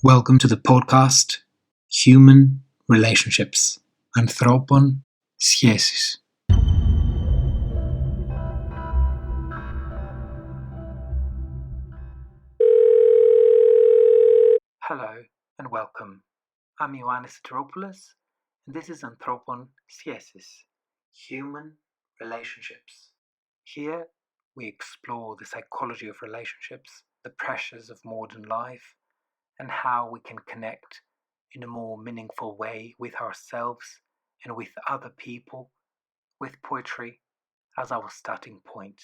Welcome to the podcast Human Relationships. Ανθρώπων σχέσεις. Hello and welcome. I'm Ioannis Soteropoulos and this is Ανθρώπων σχέσεις. Human Relationships. Here we explore the psychology of relationships, the pressures of modern life, and how we can connect in a more meaningful way with ourselves and with other people, with poetry as our starting point.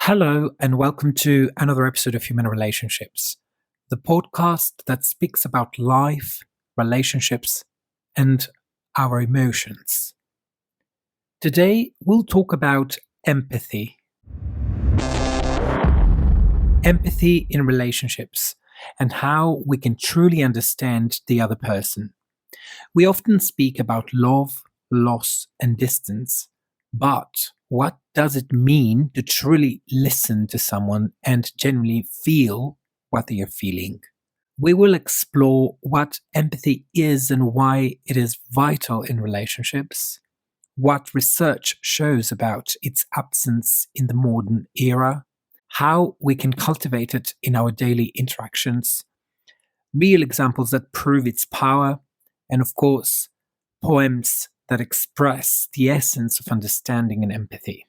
Hello and welcome to another episode of Human Relationships, the podcast that speaks about life, relationships, and our emotions. Today, we'll talk about empathy. Empathy in relationships and how we can truly understand the other person. We often speak about love, loss, and distance, but what does it mean to truly listen to someone and genuinely feel what they are feeling? We will explore what empathy is and why it is vital in relationships, what research shows about its absence in the modern era, how we can cultivate it in our daily interactions, real examples that prove its power, and of course, poems that express the essence of understanding and empathy.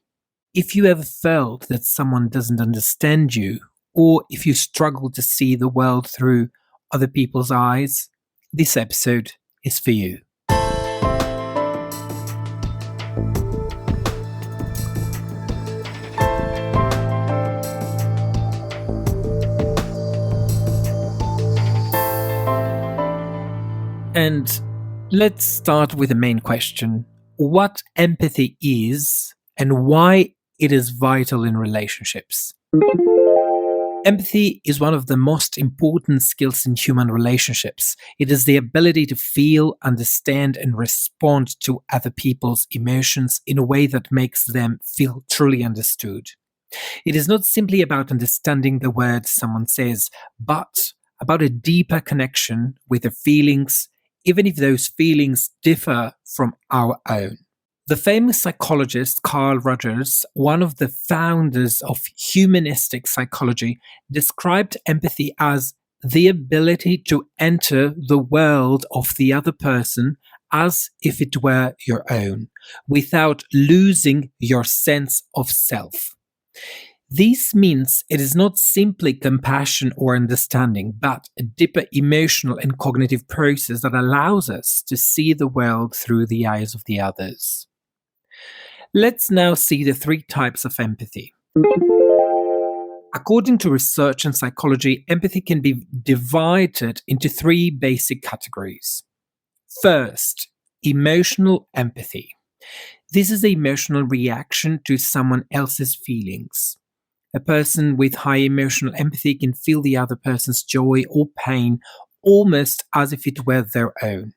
If you ever felt that someone doesn't understand you, or if you struggle to see the world through other people's eyes, this episode is for you. And let's start with the main question: what empathy is and why it is vital in relationships. Empathy is one of the most important skills in human relationships. It is the ability to feel, understand, and respond to other people's emotions in a way that makes them feel truly understood. It is not simply about understanding the words someone says, but about a deeper connection with their feelings, even if those feelings differ from our own. The famous psychologist Carl Rogers, one of the founders of humanistic psychology, described empathy as the ability to enter the world of the other person as if it were your own, without losing your sense of self. This means it is not simply compassion or understanding, but a deeper emotional and cognitive process that allows us to see the world through the eyes of the others. Let's now see the three types of empathy. According to research in psychology, empathy can be divided into three basic categories. First, emotional empathy. This is the emotional reaction to someone else's feelings. A person with high emotional empathy can feel the other person's joy or pain almost as if it were their own.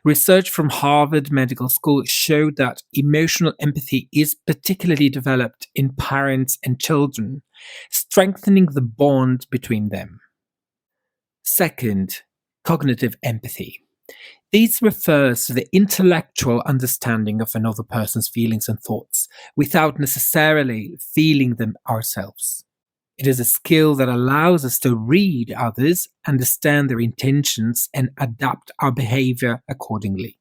Research from Harvard Medical School showed that emotional empathy is particularly developed in parents and children, strengthening the bond between them. Second, cognitive empathy. This refers to the intellectual understanding of another person's feelings and thoughts without necessarily feeling them ourselves. It is a skill that allows us to read others, understand their intentions, and adapt our behavior accordingly.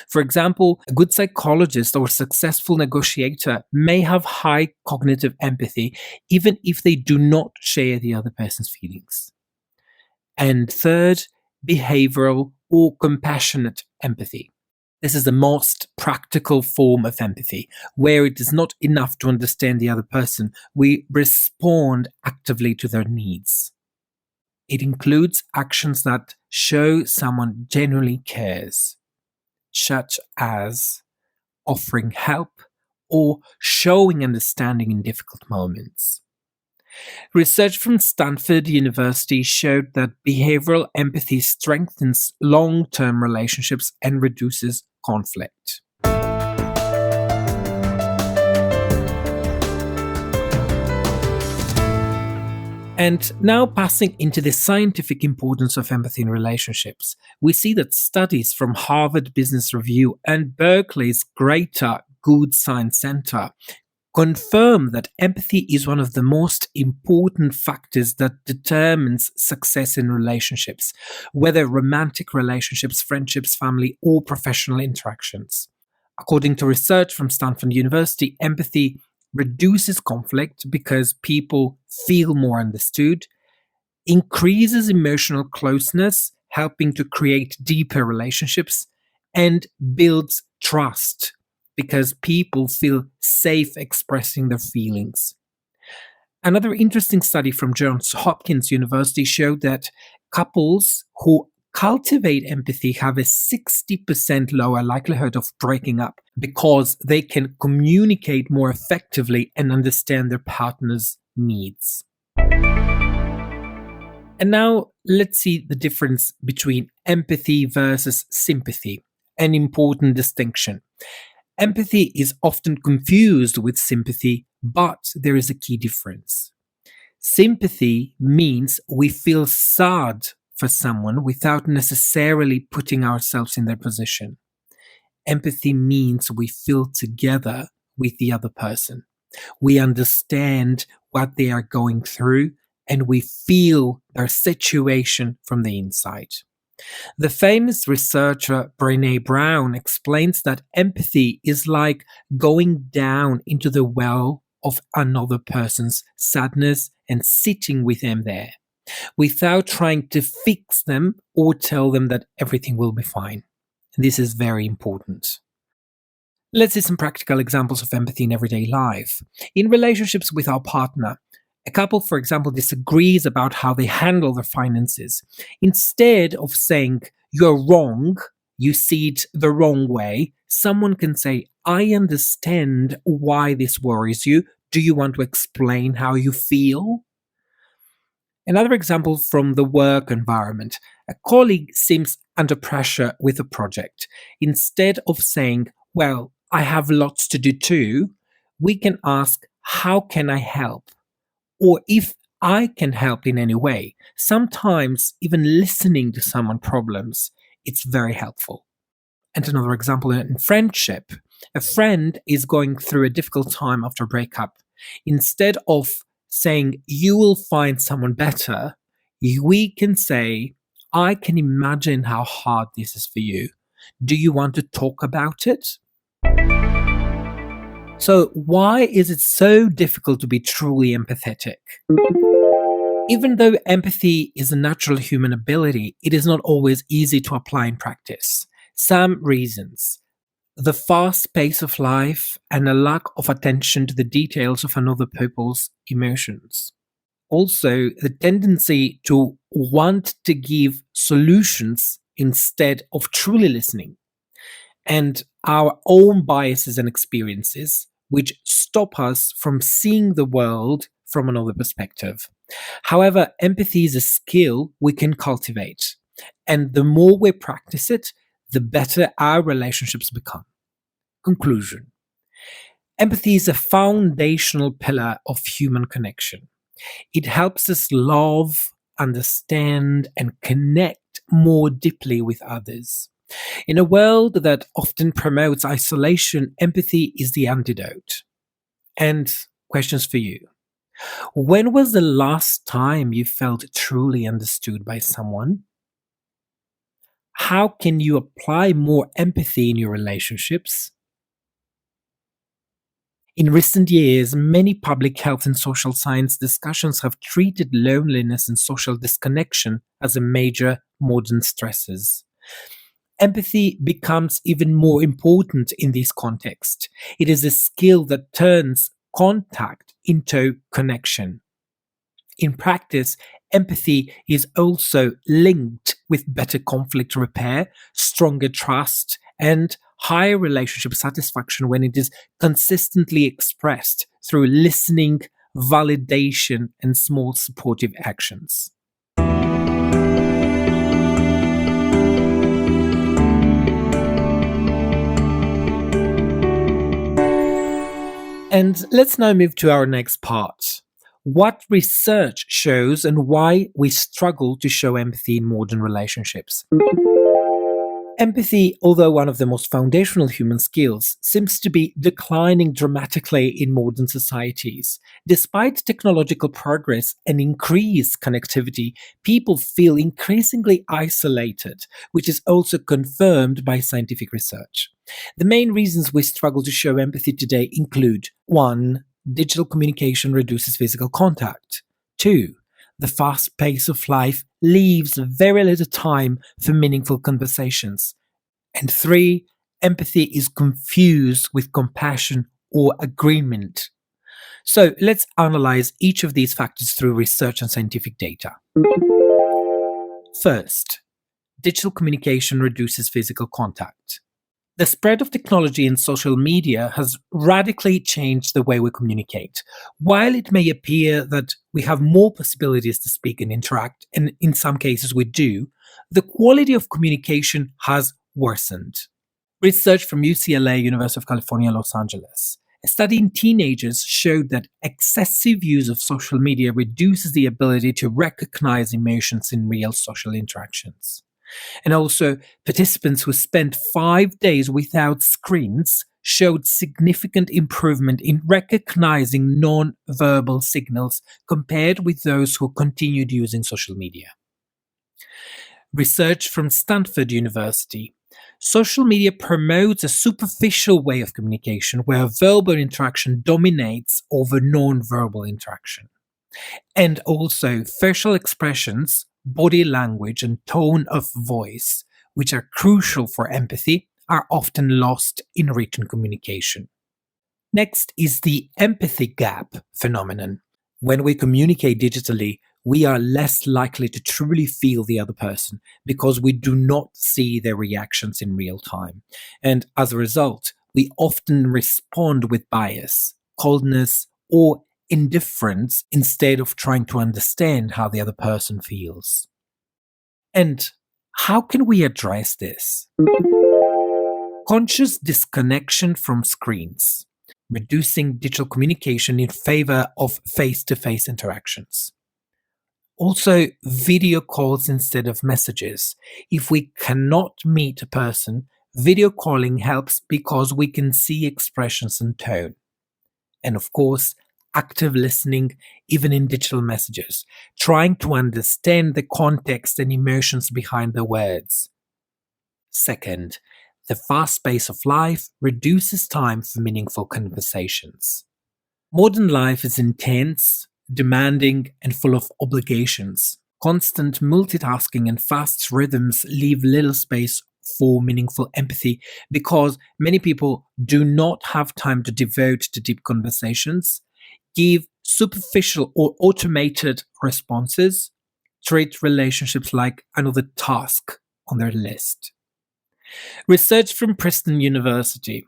For example, a good psychologist or successful negotiator may have high cognitive empathy even if they do not share the other person's feelings. And third, behavioral or compassionate empathy. This is the most practical form of empathy, where it is not enough to understand the other person. We respond actively to their needs. It includes actions that show someone genuinely cares, such as offering help or showing understanding in difficult moments. Research from Stanford University showed that behavioral empathy strengthens long-term relationships and reduces conflict. And now passing into the scientific importance of empathy in relationships, we see that studies from Harvard Business Review and Berkeley's Greater Good Science Center confirm that empathy is one of the most important factors that determines success in relationships, whether romantic relationships, friendships, family, or professional interactions. According to research from Stanford University, empathy reduces conflict because people feel more understood, increases emotional closeness, helping to create deeper relationships, and builds trust because people feel safe expressing their feelings. Another interesting study from Johns Hopkins University showed that couples who cultivate empathy have a 60% lower likelihood of breaking up because they can communicate more effectively and understand their partner's needs. And now let's see the difference between empathy versus sympathy, an important distinction. Empathy is often confused with sympathy, but there is a key difference. Sympathy means we feel sad for someone without necessarily putting ourselves in their position. Empathy means we feel together with the other person. We understand what they are going through and we feel their situation from the inside. The famous researcher Brené Brown explains that empathy is like going down into the well of another person's sadness and sitting with them there, without trying to fix them or tell them that everything will be fine. This is very important. Let's see some practical examples of empathy in everyday life. In relationships with our partner, a couple, for example, disagrees about how they handle their finances. Instead of saying, "You're wrong, you see it the wrong way," someone can say, "I understand why this worries you. Do you want to explain how you feel?" Another example from the work environment. A colleague seems under pressure with a project. Instead of saying, "Well, I have lots to do too," we can ask, "How can I help?" Or if I can help in any way. Sometimes even listening to someone's problems, it's very helpful. And another example in friendship, a friend is going through a difficult time after a breakup. Instead of saying, "You will find someone better," we can say, "I can imagine how hard this is for you. Do you want to talk about it?" So, why is it so difficult to be truly empathetic? Even though empathy is a natural human ability, it is not always easy to apply in practice. Some reasons: the fast pace of life and a lack of attention to the details of another people's emotions. Also, the tendency to want to give solutions instead of truly listening. And our own biases and experiences, which stop us from seeing the world from another perspective. However, empathy is a skill we can cultivate. And the more we practice it, the better our relationships become. Conclusion: empathy is a foundational pillar of human connection. It helps us love, understand, and connect more deeply with others. In a world that often promotes isolation, empathy is the antidote. And questions for you. When was the last time you felt truly understood by someone? How can you apply more empathy in your relationships? In recent years, many public health and social science discussions have treated loneliness and social disconnection as a major modern stressors. Empathy becomes even more important in this context. It is a skill that turns contact into connection. In practice, empathy is also linked with better conflict repair, stronger trust, and higher relationship satisfaction when it is consistently expressed through listening, validation, and small supportive actions. And let's now move to our next part. What research shows and why we struggle to show empathy in modern relationships. Empathy, although one of the most foundational human skills, seems to be declining dramatically in modern societies. Despite technological progress and increased connectivity, people feel increasingly isolated, which is also confirmed by scientific research. The main reasons we struggle to show empathy today include 1. Digital communication reduces physical contact. 2. The fast pace of life leaves very little time for meaningful conversations. And 3, empathy is confused with compassion or agreement. So let's analyze each of these factors through research and scientific data. First, digital communication reduces physical contact. The spread of technology and social media has radically changed the way we communicate. While it may appear that we have more possibilities to speak and interact, and in some cases we do, the quality of communication has worsened. Research from UCLA, University of California, Los Angeles. A study in teenagers showed that excessive use of social media reduces the ability to recognize emotions in real social interactions. And also, participants who spent 5 days without screens showed significant improvement in recognizing non-verbal signals compared with those who continued using social media. Research from Stanford University. Social media promotes a superficial way of communication where verbal interaction dominates over non-verbal interaction. And also, facial expressions, body language, and tone of voice, which are crucial for empathy, are often lost in written communication. Next is the empathy gap phenomenon. When we communicate digitally, we are less likely to truly feel the other person because we do not see their reactions in real time. And as a result, we often respond with bias, coldness, or indifference instead of trying to understand how the other person feels. And how can we address this? Conscious disconnection from screens, reducing digital communication in favor of face-to-face interactions. Also, video calls instead of messages. If we cannot meet a person, video calling helps because we can see expressions and tone. And of course, active listening, even in digital messages, trying to understand the context and emotions behind the words. Second, the fast pace of life reduces time for meaningful conversations. Modern life is intense, demanding, and full of obligations. Constant multitasking and fast rhythms leave little space for meaningful empathy because many people do not have time to devote to deep conversations, give superficial or automated responses, treat relationships like another task on their list. Research from Princeton University.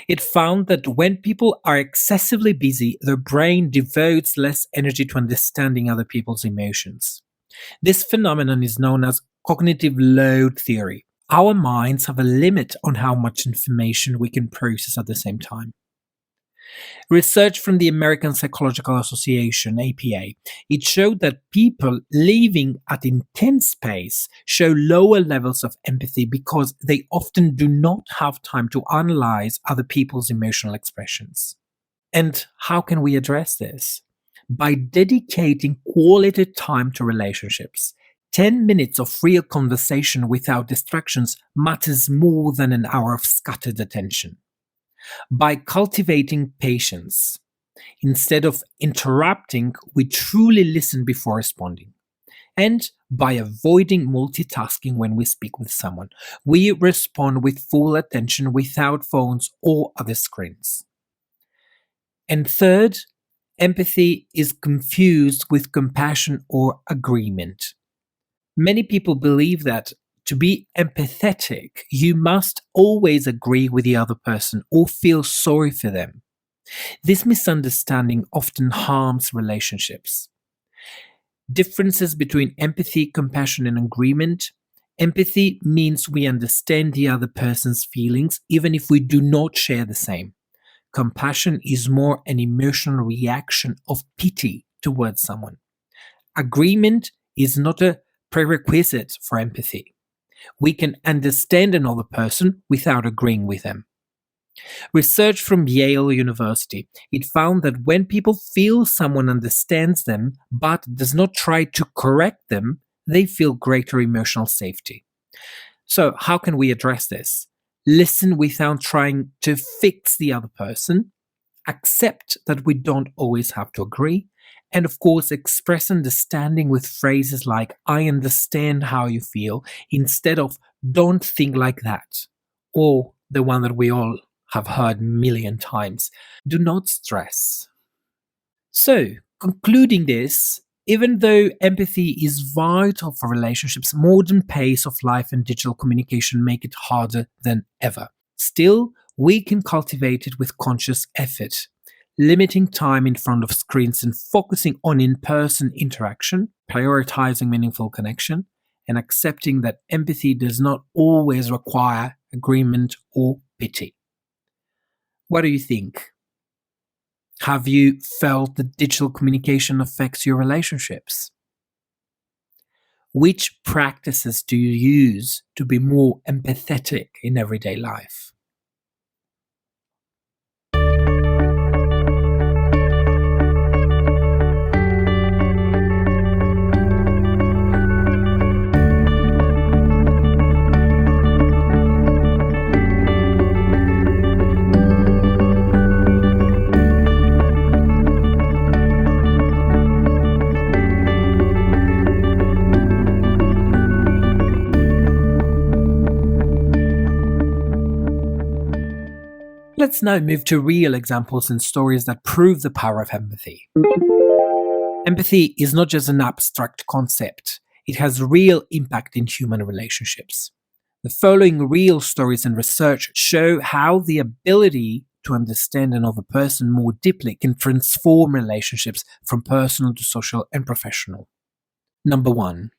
It found that when people are excessively busy, their brain devotes less energy to understanding other people's emotions. This phenomenon is known as cognitive load theory. Our minds have a limit on how much information we can process at the same time. Research from the American Psychological Association, APA, it showed that people living at intense pace show lower levels of empathy because they often do not have time to analyze other people's emotional expressions. And how can we address this? By dedicating quality time to relationships. 10 minutes of real conversation without distractions matters more than an hour of scattered attention. By cultivating patience. Instead of interrupting, we truly listen before responding. And by avoiding multitasking when we speak with someone, we respond with full attention without phones or other screens. And third, empathy is confused with compassion or agreement. Many people believe that to be empathetic, you must always agree with the other person or feel sorry for them. This misunderstanding often harms relationships. Differences between empathy, compassion, and agreement. Empathy means we understand the other person's feelings, even if we do not share the same. Compassion is more an emotional reaction of pity towards someone. Agreement is not a prerequisite for empathy. We can understand another person without agreeing with them. Research from Yale University, it found that when people feel someone understands them but does not try to correct them, they feel greater emotional safety. So, how can we address this? Listen without trying to fix the other person, accept that we don't always have to agree, and of course, express understanding with phrases like, I understand how you feel, instead of, don't think like that, or the one that we all have heard a million times, do not stress. So, concluding this, even though empathy is vital for relationships, modern pace of life and digital communication make it harder than ever. Still, we can cultivate it with conscious effort, limiting time in front of screens and focusing on in-person interaction, prioritizing meaningful connection, and accepting that empathy does not always require agreement or pity. What do you think? Have you felt that digital communication affects your relationships? Which practices do you use to be more empathetic in everyday life? Let's now move to real examples and stories that prove the power of empathy. Empathy is not just an abstract concept, it has real impact in human relationships. The following real stories and research show how the ability to understand another person more deeply can transform relationships from personal to social and professional. Number 1.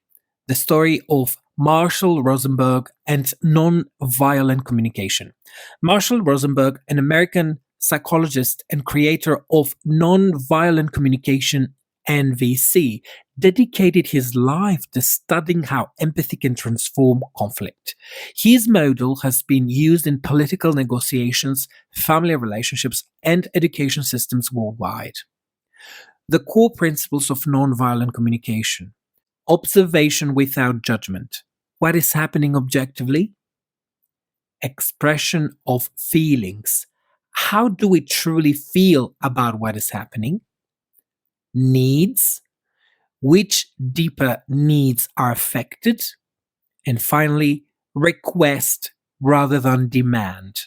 The story of Marshall Rosenberg and Nonviolent Communication. Marshall Rosenberg, an American psychologist and creator of Nonviolent Communication, NVC, dedicated his life to studying how empathy can transform conflict. His model has been used in political negotiations, family relationships, and education systems worldwide. The core principles of nonviolent communication: observation without judgment. What is happening objectively? Expression of feelings. How do we truly feel about what is happening? Needs. Which deeper needs are affected? And finally, request rather than demand.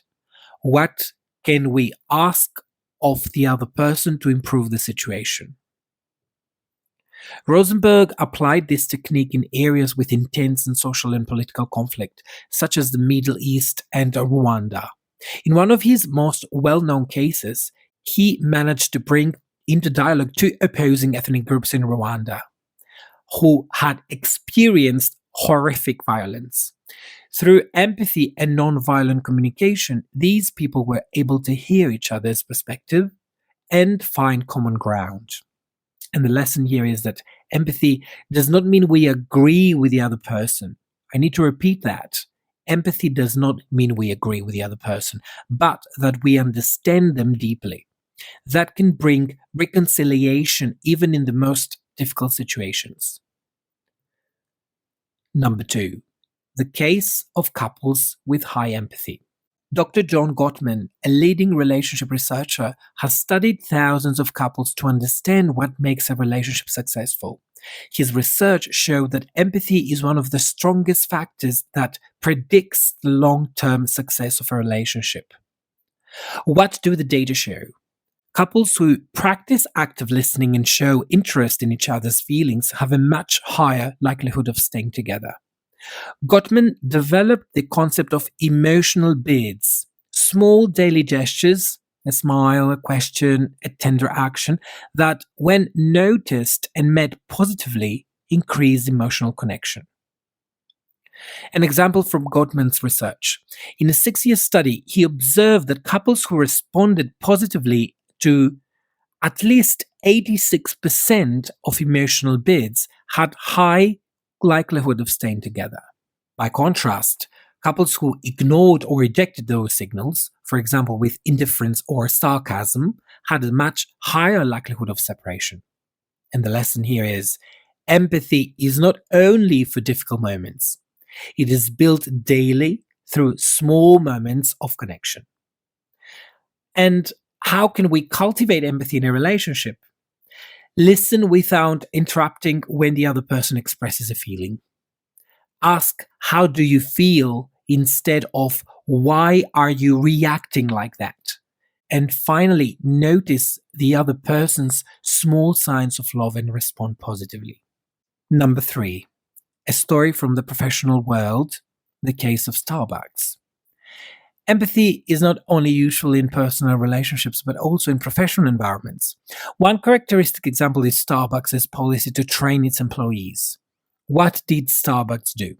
What can we ask of the other person to improve the situation? Rosenberg applied this technique in areas with intense and social and political conflict, such as the Middle East and Rwanda. In one of his most well-known cases, he managed to bring into dialogue two opposing ethnic groups in Rwanda who had experienced horrific violence. Through empathy and nonviolent communication, these people were able to hear each other's perspective and find common ground. And the lesson here is that empathy does not mean we agree with the other person. I need to repeat that. Empathy does not mean we agree with the other person, but that we understand them deeply. That can bring reconciliation even in the most difficult situations. Number 2, the case of couples with high empathy. Dr. John Gottman, a leading relationship researcher, has studied thousands of couples to understand what makes a relationship successful. His research showed that empathy is one of the strongest factors that predicts the long-term success of a relationship. What do the data show? Couples who practice active listening and show interest in each other's feelings have a much higher likelihood of staying together. Gottman developed the concept of emotional beads, small daily gestures, a smile, a question, a tender action, that, when noticed and met positively, increase emotional connection. An example from Gottman's research. In a 6-year study, he observed that couples who responded positively to At least 86% of emotional bids had high likelihood of staying together. By contrast, couples who ignored or rejected those signals, for example with indifference or sarcasm, had a much higher likelihood of separation. And the lesson here is empathy is not only for difficult moments, it is built daily through small moments of connection. And how can we cultivate empathy in a relationship? Listen without interrupting when the other person expresses a feeling. Ask, how do you feel, instead of why are you reacting like that? And finally, notice the other person's small signs of love and respond positively. Number 3, a story from the professional world, the case of Starbucks. Empathy is not only useful in personal relationships, but also in professional environments. One characteristic example is Starbucks' policy to train its employees. What did Starbucks do?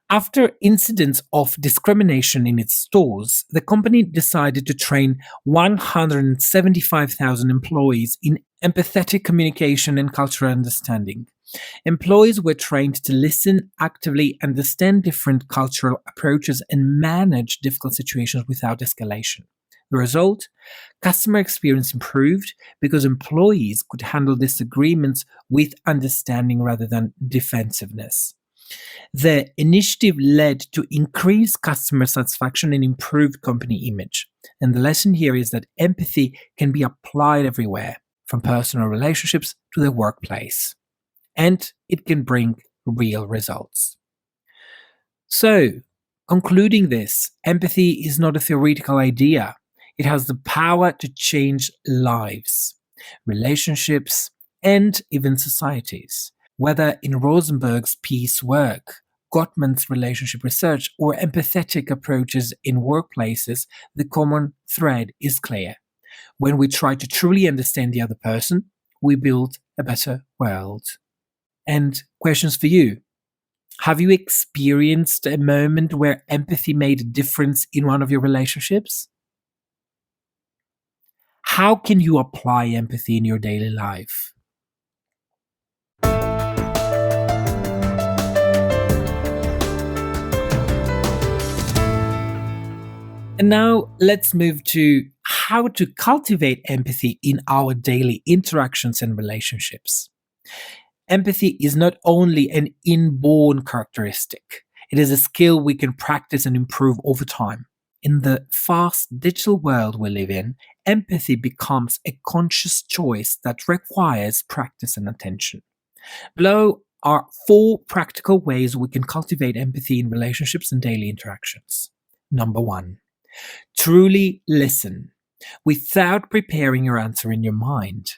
After incidents of discrimination in its stores, the company decided to train 175,000 employees in empathetic communication and cultural understanding. Employees were trained to listen, actively understand different cultural approaches, and manage difficult situations without escalation. The result? Customer experience improved because employees could handle disagreements with understanding rather than defensiveness. The initiative led to increased customer satisfaction and improved company image. And the lesson here is that empathy can be applied everywhere, from personal relationships to the workplace. And it can bring real results. So, concluding this, empathy is not a theoretical idea. It has the power to change lives, relationships, and even societies. Whether in Rosenberg's peace work, Gottman's relationship research, or empathetic approaches in workplaces, the common thread is clear. When we try to truly understand the other person, we build a better world. And questions for you. Have you experienced a moment where empathy made a difference in one of your relationships? How can you apply empathy in your daily life? And now let's move to how to cultivate empathy in our daily interactions and relationships. Empathy is not only an inborn characteristic, it is a skill we can practice and improve over time. In the fast digital world we live in, empathy becomes a conscious choice that requires practice and attention. Below are 4 practical ways we can cultivate empathy in relationships and daily interactions. Number 1, truly listen without preparing your answer in your mind.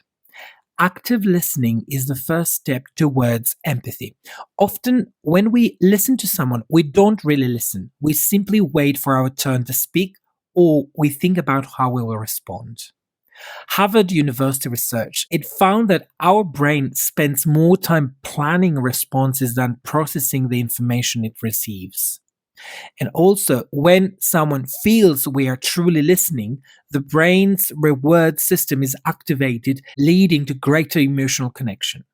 Active listening is the first step towards empathy. Often, when we listen to someone, we don't really listen. We simply wait for our turn to speak, or we think about how we will respond. Harvard University research, it found that our brain spends more time planning responses than processing the information it receives. And also, when someone feels we are truly listening, the brain's reward system is activated, leading to greater emotional connection.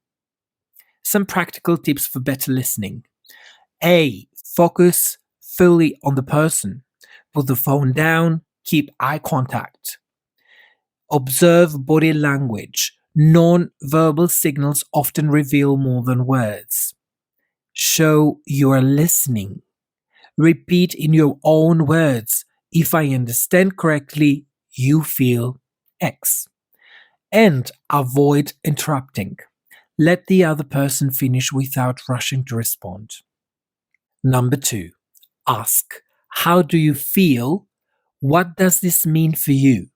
Some practical tips for better listening. A. Focus fully on the person. Put the phone down, keep eye contact. Observe body language. Non-verbal signals often reveal more than words. Show you are listening. Repeat in your own words, if I understand correctly, you feel X. And avoid interrupting. Let the other person finish without rushing to respond. Number 2, ask, how do you feel? What does this mean for you?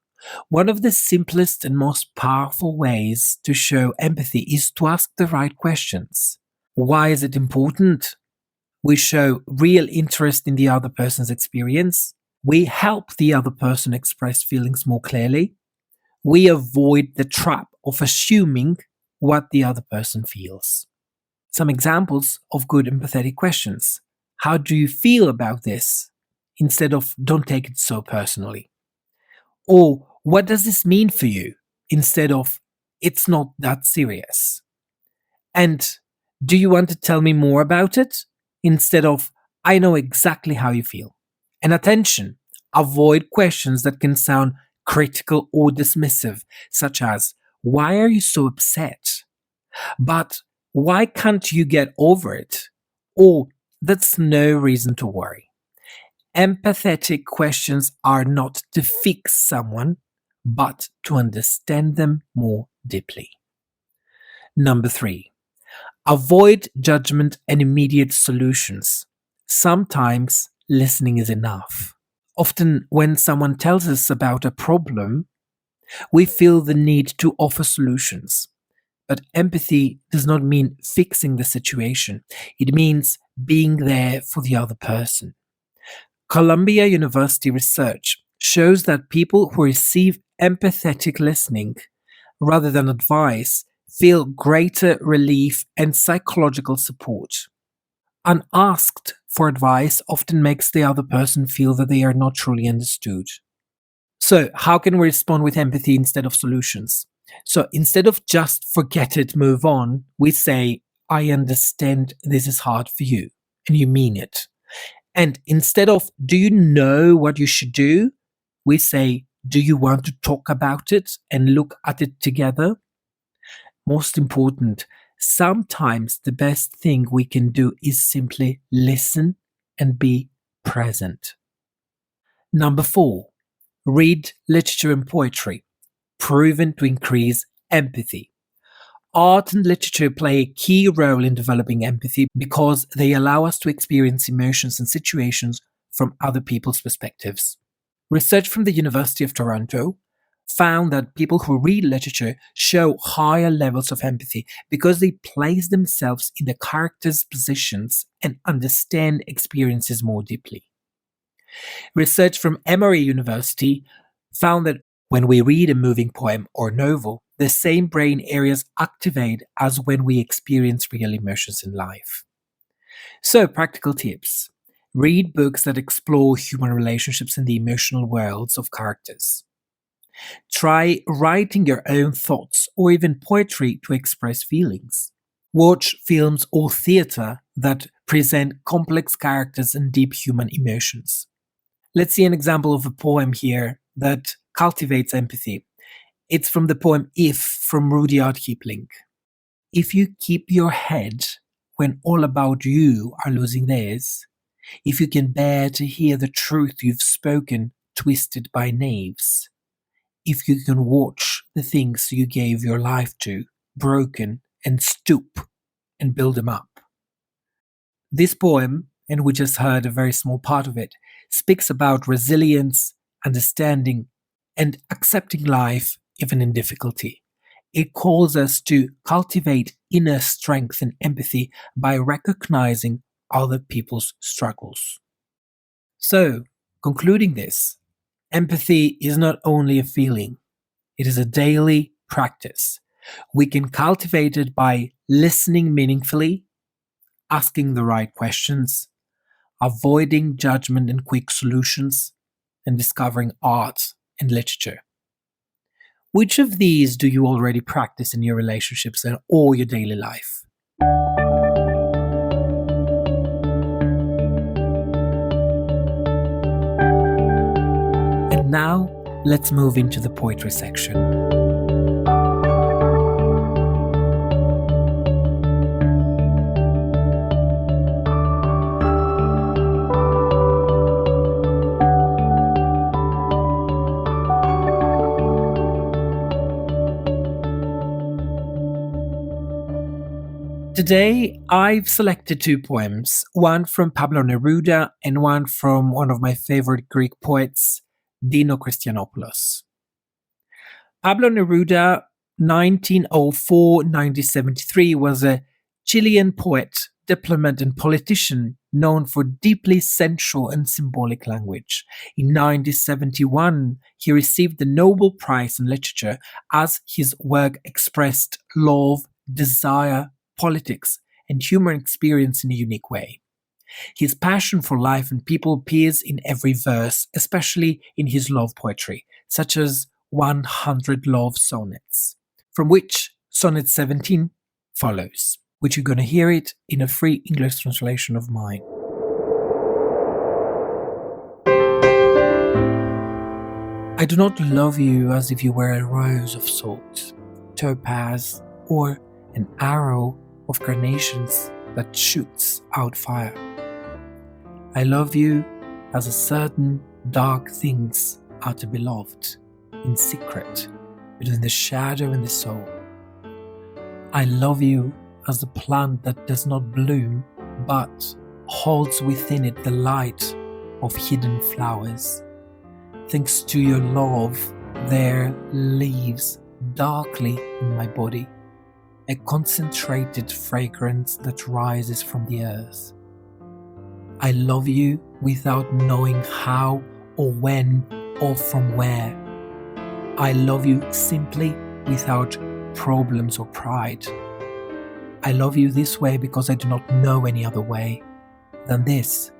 One of the simplest and most powerful ways to show empathy is to ask the right questions. Why is it important? We show real interest in the other person's experience. We help the other person express feelings more clearly. We avoid the trap of assuming what the other person feels. Some examples of good empathetic questions. How do you feel about this? Instead of, don't take it so personally. Or, what does this mean for you? Instead of, it's not that serious. And do you want to tell me more about it? Instead of, I know exactly how you feel. And attention, avoid questions that can sound critical or dismissive, such as, why are you so upset? But why can't you get over it? Or, that's no reason to worry. Empathetic questions are not to fix someone, but to understand them more deeply. Number 3, avoid judgment and immediate solutions. Sometimes listening is enough. Often, when someone tells us about a problem, we feel the need to offer solutions. But empathy does not mean fixing the situation, it means being there for the other person. Columbia University research shows that people who receive empathetic listening rather than advice feel greater relief and psychological support. Unasked for advice often makes the other person feel that they are not truly understood. So, how can we respond with empathy instead of solutions? So, instead of just forget it, move on, we say, I understand this is hard for you, and you mean it. And instead of, do you know what you should do? We say, do you want to talk about it and look at it together? Most important, sometimes the best thing we can do is simply listen and be present. Number 4, read literature and poetry, proven to increase empathy. Art and literature play a key role in developing empathy because they allow us to experience emotions and situations from other people's perspectives. Research from the University of Toronto found that people who read literature show higher levels of empathy because they place themselves in the characters' positions and understand experiences more deeply. Research from Emory University found that when we read a moving poem or novel, the same brain areas activate as when we experience real emotions in life. So, practical tips. Read books that explore human relationships in the emotional worlds of characters. Try writing your own thoughts or even poetry to express feelings. Watch films or theatre that present complex characters and deep human emotions. Let's see an example of a poem here that cultivates empathy. It's from the poem If from Rudyard Kipling. If you keep your head when all about you are losing theirs, if you can bear to hear the truth you've spoken twisted by knaves, if you can watch the things you gave your life to broken and stoop and build them up. This poem, and we just heard a very small part of it, speaks about resilience, understanding, and accepting life even in difficulty. It calls us to cultivate inner strength and empathy by recognizing other people's struggles. So, concluding this, empathy is not only a feeling, it is a daily practice. We can cultivate it by listening meaningfully, asking the right questions, avoiding judgment and quick solutions, and discovering art and literature. Which of these do you already practice in your relationships and or your daily life? And now, let's move into the poetry section. Today, I've selected two poems, one from Pablo Neruda and one from one of my favorite Greek poets, Dino Christianopoulos. Pablo Neruda, 1904-1973, was a Chilean poet, diplomat, and politician known for deeply sensual and symbolic language. In 1971, he received the Nobel Prize in Literature as his work expressed love, desire, politics, and human experience in a unique way. His passion for life and people appears in every verse, especially in his love poetry, such as 100 Love Sonnets. from which Sonnet 17 follows, which you're going to hear it in a free English translation of mine. I do not love you as if you were a rose of salt, topaz, or an arrow of carnations that shoots out fire. I love you as a certain dark things are to be loved, in secret, between the shadow and the soul. I love you as the plant that does not bloom, but holds within it the light of hidden flowers. Thanks to your love, there lives darkly in my body a concentrated fragrance that rises from the earth. I love you without knowing how or when or from where. I love you simply without problems or pride. I love you this way because I do not know any other way than this,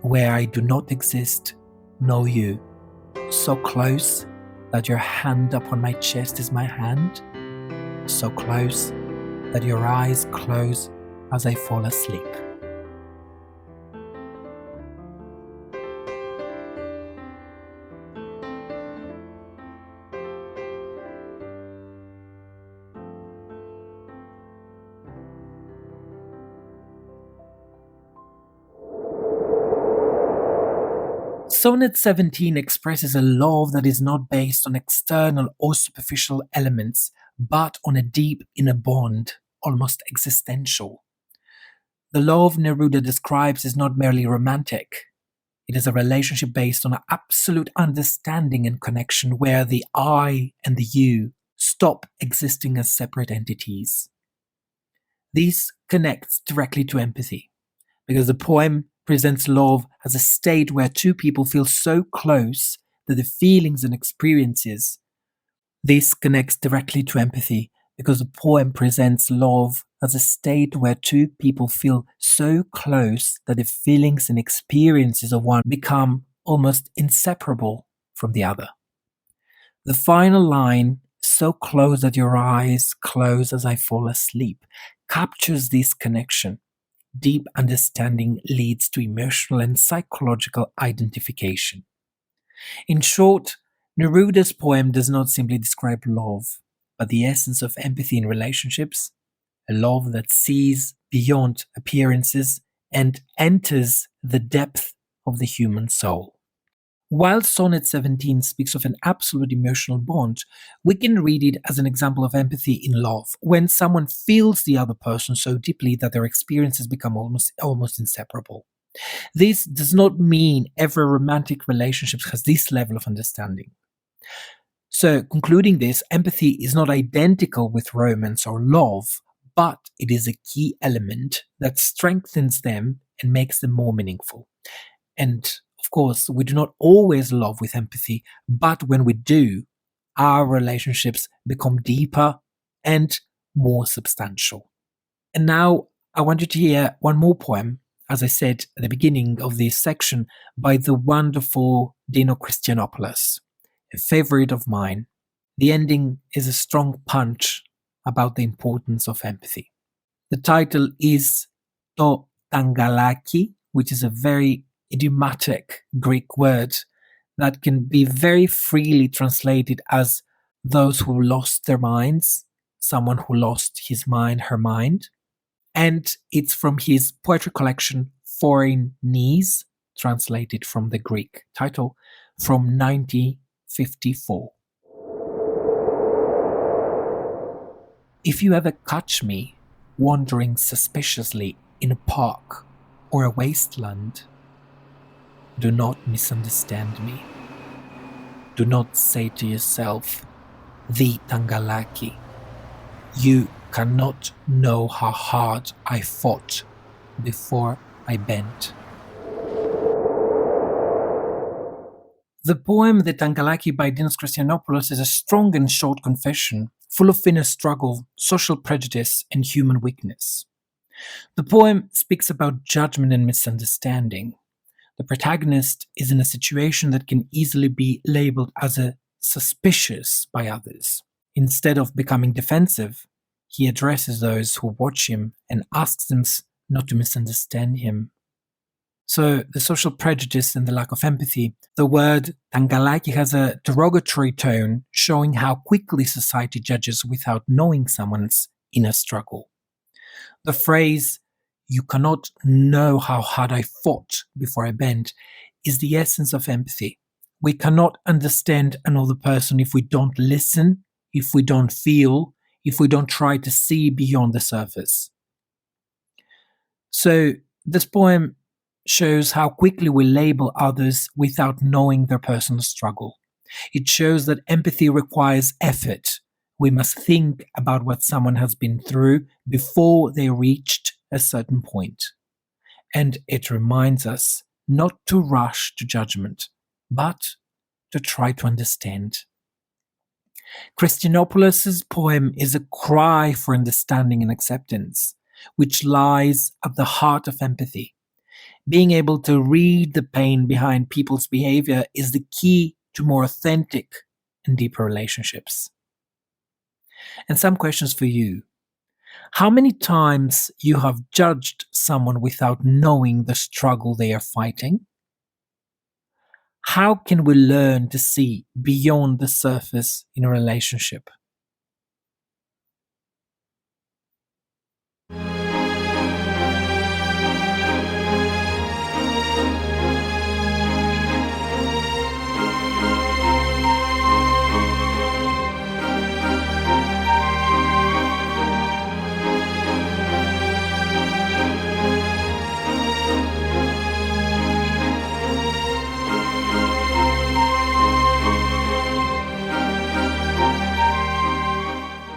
where I do not exist, know you. So close that your hand upon my chest is my hand, so close that your eyes close as I fall asleep. Sonnet 17 expresses a love that is not based on external or superficial elements, but on a deep inner bond, almost existential. The love Neruda describes is not merely romantic. It is a relationship based on an absolute understanding and connection where the I and the you stop existing as separate entities. This connects directly to empathy, because the poem presents love as a state where two people feel so close that the feelings and experiences. This connects directly to empathy because the poem presents love as a state where two people feel so close that the feelings and experiences of one become almost inseparable from the other. The final line, so close that your eyes close as I fall asleep, captures this connection. Deep understanding leads to emotional and psychological identification. In short, Neruda's poem does not simply describe love, but the essence of empathy in relationships, a love that sees beyond appearances and enters the depth of the human soul. While Sonnet 17 speaks of an absolute emotional bond, we can read it as an example of empathy in love, when someone feels the other person so deeply that their experiences become almost inseparable. This does not mean every romantic relationship has this level of understanding. So, concluding this, empathy is not identical with romance or love, but it is a key element that strengthens them and makes them more meaningful. And of course, we do not always love with empathy, but when we do, our relationships become deeper and more substantial. And now I want you to hear one more poem, as I said at the beginning of this section, by the wonderful Dino Christianopoulos, a favorite of mine. The ending is a strong punch about the importance of empathy. The title is To Tangalaki, which is a very idiomatic Greek word that can be very freely translated as those who lost their minds, someone who lost his mind, her mind. And it's from his poetry collection Foreign Knees, translated from the Greek title, from 1954. If you ever catch me wandering suspiciously in a park or a wasteland, do not misunderstand me. Do not say to yourself, the Tangalaki. You cannot know how hard I fought before I bent. The poem The Tangalaki by Dinos Christianopoulos is a strong and short confession, full of inner struggle, social prejudice, and human weakness. The poem speaks about judgment and misunderstanding. The protagonist is in a situation that can easily be labeled as a suspicious by others. Instead of becoming defensive, he addresses those who watch him and asks them not to misunderstand him. So, the social prejudice and the lack of empathy. The word tangalaki has a derogatory tone, showing how quickly society judges without knowing someone's inner struggle. The phrase, "you cannot know how hard I fought before I bent," is the essence of empathy. We cannot understand another person if we don't listen, if we don't feel, if we don't try to see beyond the surface. So, this poem shows how quickly we label others without knowing their personal struggle. It shows that empathy requires effort. We must think about what someone has been through before they reached a certain point. And it reminds us not to rush to judgment, but to try to understand. Christianopoulos' poem is a cry for understanding and acceptance, which lies at the heart of empathy. Being able to read the pain behind people's behavior is the key to more authentic and deeper relationships. And some questions for you. How many times you have judged someone without knowing the struggle they are fighting? How can we learn to see beyond the surface in a relationship?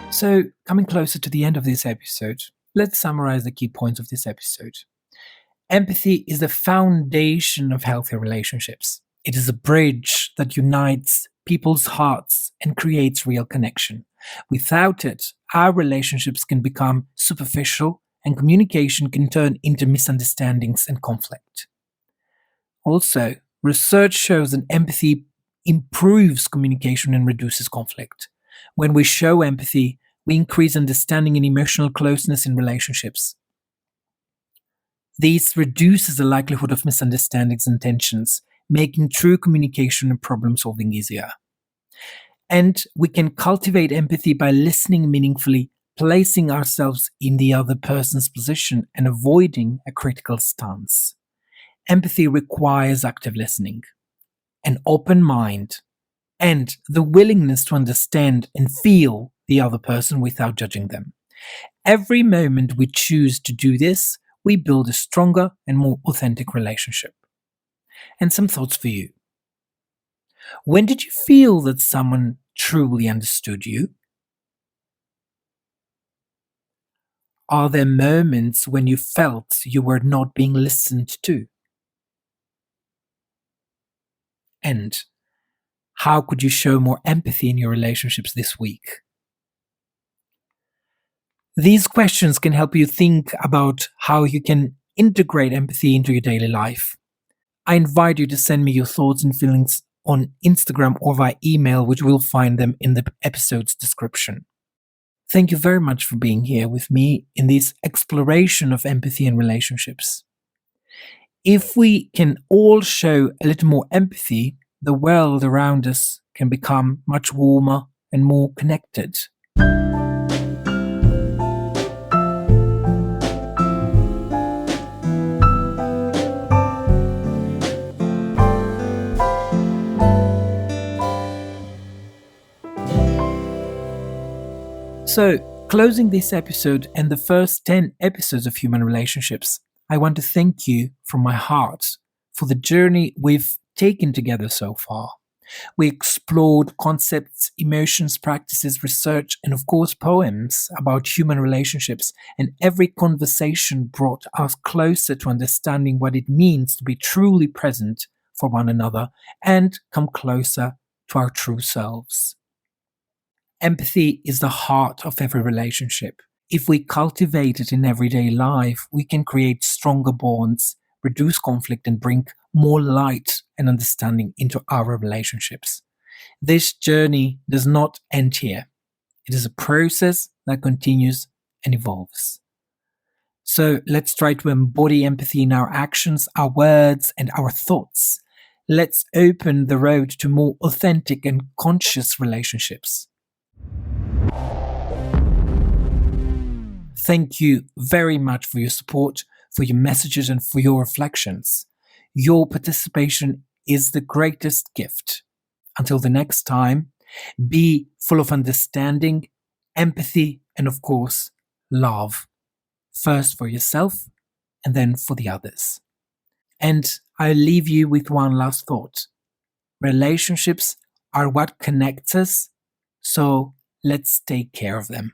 So, coming closer to the end of this episode, let's summarize the key points of this episode. Empathy is the foundation of healthy relationships. It is a bridge that unites people's hearts and creates real connection. Without it, our relationships can become superficial and communication can turn into misunderstandings and conflict. Also, research shows that empathy improves communication and reduces conflict. When we show empathy, we increase understanding and emotional closeness in relationships. This reduces the likelihood of misunderstandings and tensions, making true communication and problem solving easier. And we can cultivate empathy by listening meaningfully, placing ourselves in the other person's position, and avoiding a critical stance. Empathy requires active listening, an open mind, and the willingness to understand and feel the other person without judging them. Every moment we choose to do this, we build a stronger and more authentic relationship. And some thoughts for you. When did you feel that someone truly understood you? Are there moments when you felt you were not being listened to? And how could you show more empathy in your relationships this week? These questions can help you think about how you can integrate empathy into your daily life. I invite you to send me your thoughts and feelings on Instagram or via email, which will find them in the episode's description. Thank you very much for being here with me in this exploration of empathy and relationships. If we can all show a little more empathy, the world around us can become much warmer and more connected. So, closing this episode and the first 10 episodes of Human Relationships, I want to thank you from my heart for the journey we've taken together so far. We explored concepts, emotions, practices, research, and of course poems about human relationships, and every conversation brought us closer to understanding what it means to be truly present for one another and come closer to our true selves. Empathy is the heart of every relationship. If we cultivate it in everyday life, we can create stronger bonds, reduce conflict, and bring more light and understanding into our relationships. This journey does not end here. It is a process that continues and evolves. So let's try to embody empathy in our actions, our words, and our thoughts. Let's open the road to more authentic and conscious relationships. Thank you very much for your support, for your messages, and for your reflections. Your participation is the greatest gift. Until the next time, be full of understanding, empathy, and of course, love. First for yourself, and then for the others. And I'll leave you with one last thought. Relationships are what connects us, so let's take care of them.